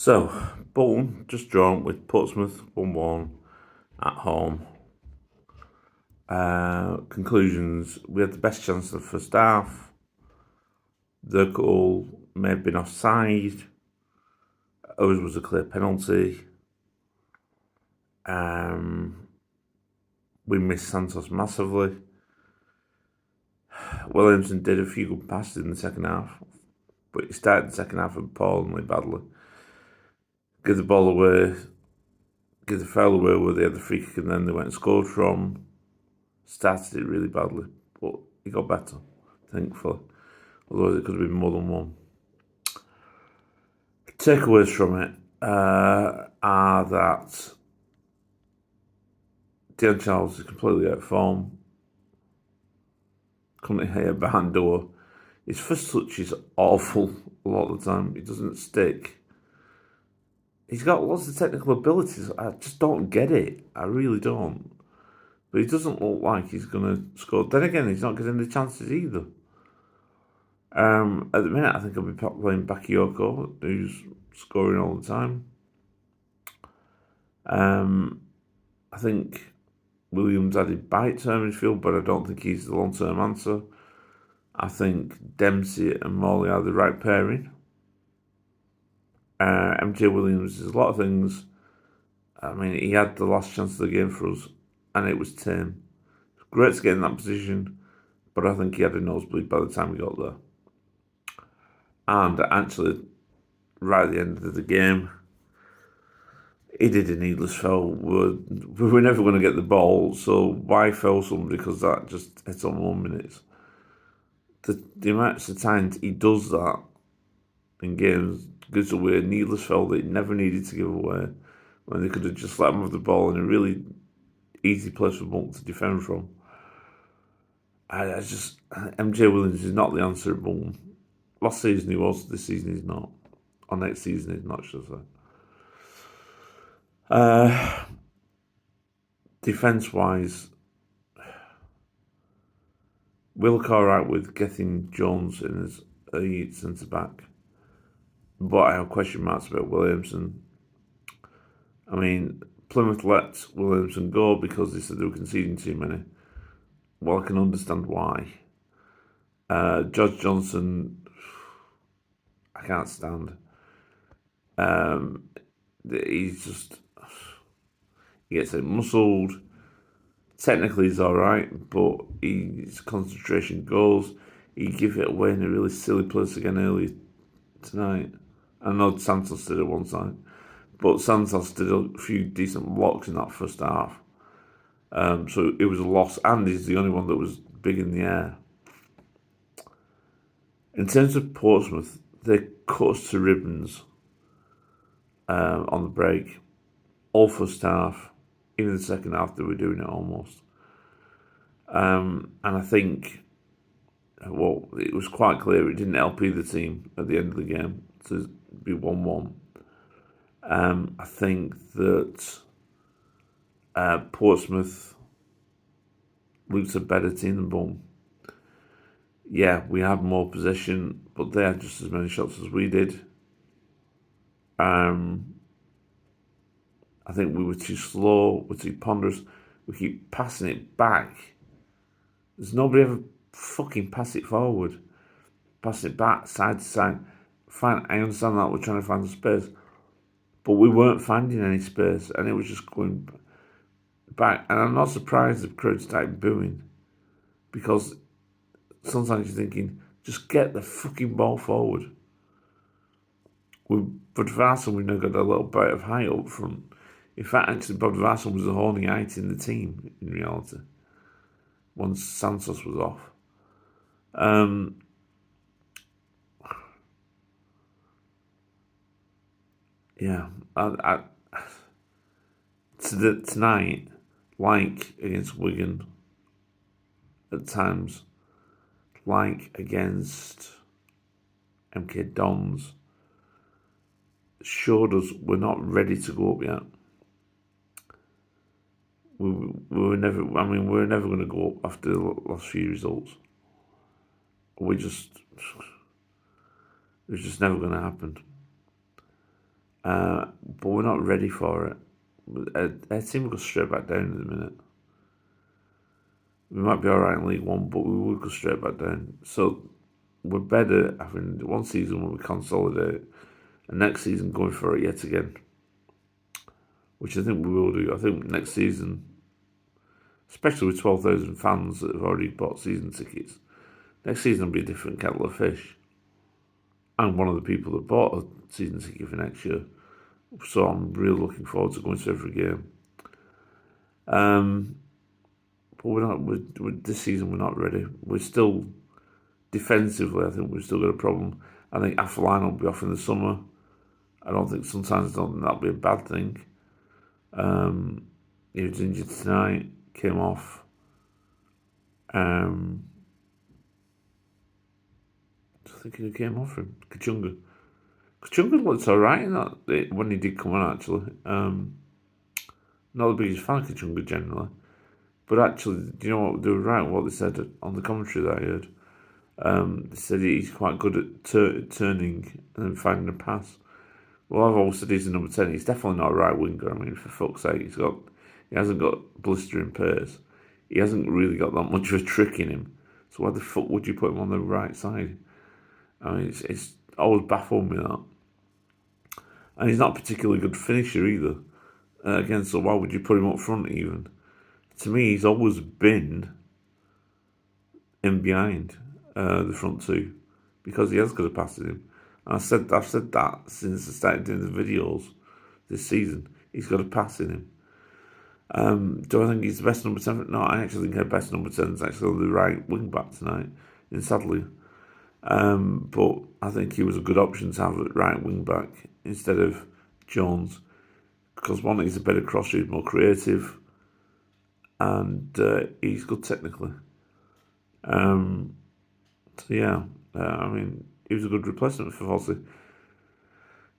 So, Bolton just drawn with Portsmouth 1-1 at home. Conclusions: we had the best chance of the first half. The goal may have been offside. Ours was a clear penalty. We missed Santos massively. Williamson did a few good passes in the second half, but he started the second half appallingly badly. Give the ball away, give the foul away where they had the free kick, and then they went and scored from. Started it really badly, but he got better, thankfully. Otherwise, it could have been more than one. Takeaways from it are that Dion Charles is completely out of form. Couldn't hit a behind door. His first touch is awful a lot of the time. He doesn't stick. He's got lots of technical abilities. I just don't get it. I really don't. But he doesn't look like he's going to score. Then again, he's not getting the chances either. At the minute, I think I'll be playing Bakayoko, who's scoring all the time. I think Williams added bite to midfield, but I don't think he's the long-term answer. I think Dempsey and Morley are the right pairing. MJ Williams is a lot of things. I mean, he had the last chance of the game for us, and it was tame. It's great to get in that position, but I think he had a nosebleed by the time we got there. And actually, right at the end of the game, he did a needless foul. We were never going to get the ball, so why foul somebody? Because that just hits on 1 minute. The amounts of times he does that in games gives away a needless foul that he never needed to give away, when they could have just let him have the ball in a really easy place for Bolton to defend from. MJ Williams is not the answer at Bolton. Last season he was, this season he's not. Or next season he's not, should I say. Defence-wise, we look alright with getting Jones in as a centre-back. But I have question marks about Williamson. I mean, Plymouth let Williamson go because they said they were conceding too many. Well, I can understand why. George Johnson, I can't stand. He's just, he gets it muscled. Technically, he's all right, but his concentration goes. He gave it away in a really silly place again earlier tonight. I know Santos did it one time, but Santos did a few decent blocks in that first half. So it was a loss, and he's the only one that was big in the air. In terms of Portsmouth, they cut us to ribbons on the break. All first half, even the second half, they were doing it almost. And I think, well, it was quite clear it didn't help either team at the end of the game to be 1-1. I think that Portsmouth looks a better team than Bolton. Yeah, we had more possession, but they had just as many shots as we did. I think we were too slow, we're too ponderous. We keep passing it back. There's nobody ever fucking pass it forward. Pass it back, side to side. Fine, I understand that we're trying to find the space, but we weren't finding any space, and it was just going back. And I'm not surprised the crowd started booing, because sometimes you're thinking, just get the fucking ball forward. With Bodvarsson, we now got a little bit of height up front. In fact, actually, Bodvarsson was the only height in the team, in reality, once Santos was off. Yeah, tonight, like against Wigan, at times, like against MK Dons, showed us we're not ready to go up yet. We were never. I mean, we were never going to go up after the last few results. It was just never going to happen. but we're not ready for it. Our team will go straight back down in a minute. We might be alright in League One, but we will go straight back down. So we're better having one season where we consolidate, and next season going for it yet again, which I think we will do. I think next season, especially with 12,000 fans that have already bought season tickets, next season will be a different kettle of fish. I'm one of the people that bought a season ticket for next year, so I'm really looking forward to going to every game. But we're not. This season we're not ready. We're still defensively. I think we've still got a problem. I think Affeline will be off in the summer. I don't think that'll be a bad thing. He was injured tonight, came off. Just thinking who came off him. Kachunga. Kachunga looked alright in that when he did come on actually. Not the biggest fan of Kachunga generally. But actually, do you know what they were right? What they said on the commentary that I heard. They said he's quite good at turning and then finding a pass. Well, I've always said he's a number 10. He's definitely not a right winger. I mean, for fuck's sake, he hasn't got blistering pace. He hasn't really got that much of a trick in him. So why the fuck would you put him on the right side? I mean, it's always baffled me that. And he's not a particularly good finisher either. Again, so why would you put him up front even? To me, he's always been in behind the front two because he has got a pass in him. And I've said that since I started doing the videos this season. He's got a pass in him. Do I think he's the best number 10? No, I actually think our best number 10 is actually the right wing back tonight in Sadly. But I think he was a good option to have at right wing back instead of Jones because one, he's a better crosser, he's more creative, and he's good technically. So yeah, I mean, he was a good replacement for Fossey.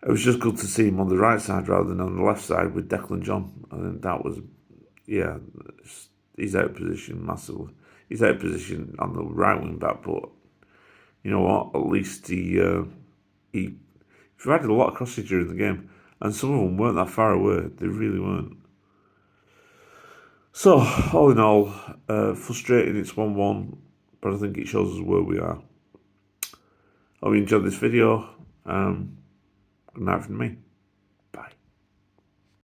It was just good to see him on the right side rather than on the left side with Declan John. I think that was, yeah, he's out of position massively. He's out of position on the right wing back, but you know what? At least he provided a lot of crosses during the game, and some of them weren't that far away. They really weren't. So, all in all, frustrating. It's 1-1, but I think it shows us where we are. Hope you enjoyed this video. Good night from me.